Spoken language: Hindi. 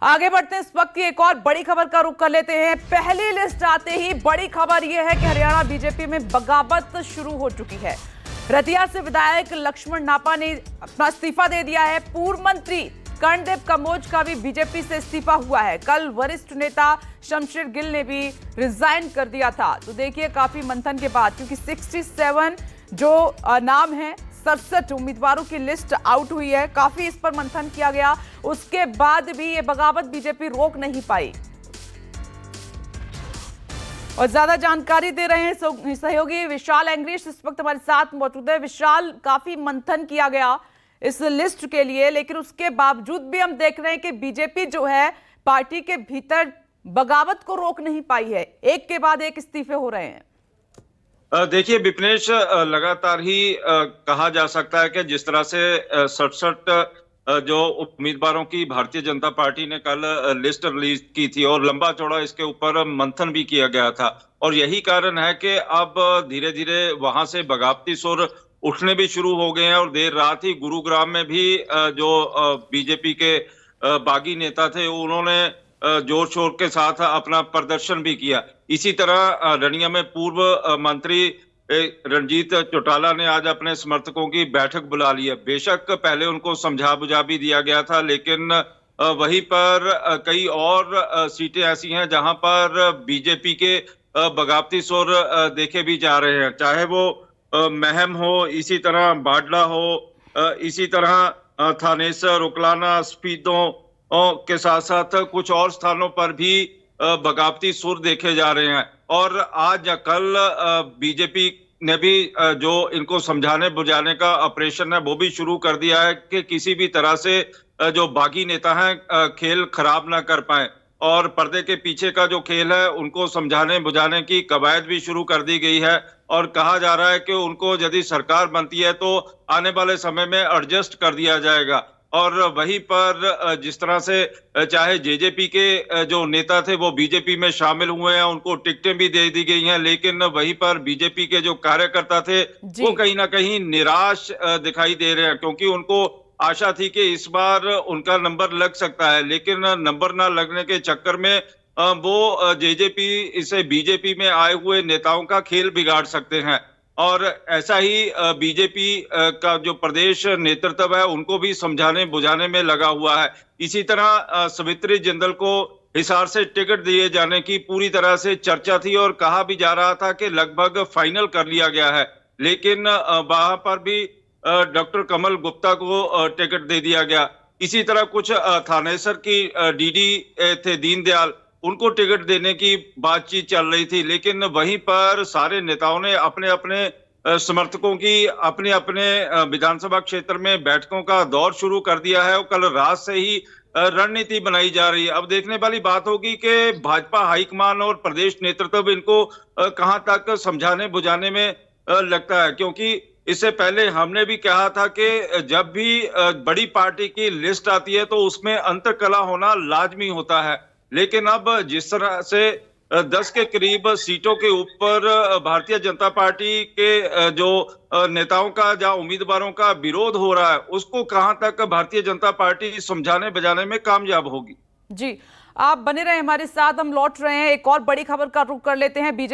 आगे बढ़ते हैं। इस वक्त की एक और बड़ी खबर का रुख कर लेते हैं। पहली लिस्ट आते ही बड़ी खबर यह है कि हरियाणा बीजेपी में बगावत शुरू हो चुकी है। रतिया से विधायक लक्ष्मण नापा ने अपना इस्तीफा दे दिया है। पूर्व मंत्री कर्णदेव कम्बोज का भी बीजेपी से इस्तीफा हुआ है। कल वरिष्ठ नेता शमशेर गिल ने भी रिजाइन कर दिया था। तो देखिए, काफी मंथन के बाद, क्योंकि 67 जो नाम है, 67 उम्मीदवारों की लिस्ट आउट हुई है, काफी इस पर मंथन किया गया, उसके बाद भी ये बगावत बीजेपी रोक नहीं पाई। और ज्यादा जानकारी दे रहे हैं सहयोगी विशाल एंग्रीश, इस वक्त हमारे साथ मौजूद है। विशाल, काफी मंथन किया गया इस लिस्ट के लिए, लेकिन उसके बावजूद भी हम देख रहे हैं कि बीजेपी जो है पार्टी के भीतर बगावत को रोक नहीं पाई है। एक के बाद एक इस्तीफे हो रहे हैं। देखिए विपनेश, लगातार ही कहा जा सकता है कि जिस तरह से 67 जो उम्मीदवारों की भारतीय जनता पार्टी ने कल लिस्ट रिलीज की थी और लंबा चौड़ा इसके ऊपर मंथन भी किया गया था, और यही कारण है कि अब धीरे धीरे वहां से बगावती सुर उठने भी शुरू हो गए हैं। और देर रात ही गुरुग्राम में भी जो बीजेपी के बागी नेता थे, उन्होंने जोर शोर के साथ अपना प्रदर्शन भी किया। इसी तरह रनिया में पूर्व मंत्री रणजीत चौटाला ने आज अपने समर्थकों की बैठक बुला ली है। बेशक पहले उनको समझा बुझा भी दिया गया था, लेकिन वहीं पर कई और सीटें ऐसी हैं जहां पर बीजेपी के बगावती सुर देखे भी जा रहे हैं, चाहे वो महम हो, इसी तरह बाडला हो, इसी तरह थानेसर, उकलाना, स्पीदों के साथ साथ कुछ और स्थानों पर भी बगावती सुर देखे जा रहे हैं। और आज या कल बीजेपी ने भी जो इनको समझाने बुझाने का ऑपरेशन है वो भी शुरू कर दिया है कि किसी भी तरह से जो बागी नेता हैं खेल खराब ना कर पाए, और पर्दे के पीछे का जो खेल है उनको समझाने बुझाने की कवायद भी शुरू कर दी गई है। और कहा जा रहा है कि उनको यदि सरकार बनती है तो आने वाले समय में एडजस्ट कर दिया जाएगा। और वहीं पर जिस तरह से चाहे जेजेपी के जो नेता थे वो बीजेपी में शामिल हुए हैं, उनको टिकटें भी दे दी गई हैं, लेकिन वहीं पर बीजेपी के जो कार्यकर्ता थे वो कहीं ना कहीं निराश दिखाई दे रहे हैं, क्योंकि उनको आशा थी कि इस बार उनका नंबर लग सकता है, लेकिन नंबर ना लगने के चक्कर में वो जेजेपी इसे बीजेपी में आए हुए नेताओं का खेल बिगाड़ सकते हैं। और ऐसा ही बीजेपी का जो प्रदेश नेतृत्व है उनको भी समझाने बुझाने में लगा हुआ है। इसी तरह सवित्री जिंदल को हिसार से टिकट दिए जाने की पूरी तरह से चर्चा थी और कहा भी जा रहा था कि लगभग फाइनल कर लिया गया है, लेकिन वहां पर भी डॉक्टर कमल गुप्ता को टिकट दे दिया गया। इसी तरह कुछ थानेसर की डीडी थे दीनदयाल, उनको टिकट देने की बातचीत चल रही थी, लेकिन वहीं पर सारे नेताओं ने अपने अपने समर्थकों की अपने अपने विधानसभा क्षेत्र में बैठकों का दौर शुरू कर दिया है। और कल रात से ही रणनीति बनाई जा रही है। अब देखने वाली बात होगी कि भाजपा हाईकमान और प्रदेश नेतृत्व इनको कहां तक समझाने बुझाने में लगता है, क्योंकि इससे पहले हमने भी कहा था कि जब भी बड़ी पार्टी की लिस्ट आती है तो उसमें अंतर्कलह होना लाजमी होता है, लेकिन अब जिस तरह से 10 के करीब सीटों के ऊपर भारतीय जनता पार्टी के जो नेताओं का या उम्मीदवारों का विरोध हो रहा है, उसको कहां तक भारतीय जनता पार्टी समझाने बजाने में कामयाब होगी। जी, आप बने रहे हमारे साथ, हम लौट रहे हैं। एक और बड़ी खबर का रुख कर लेते हैं।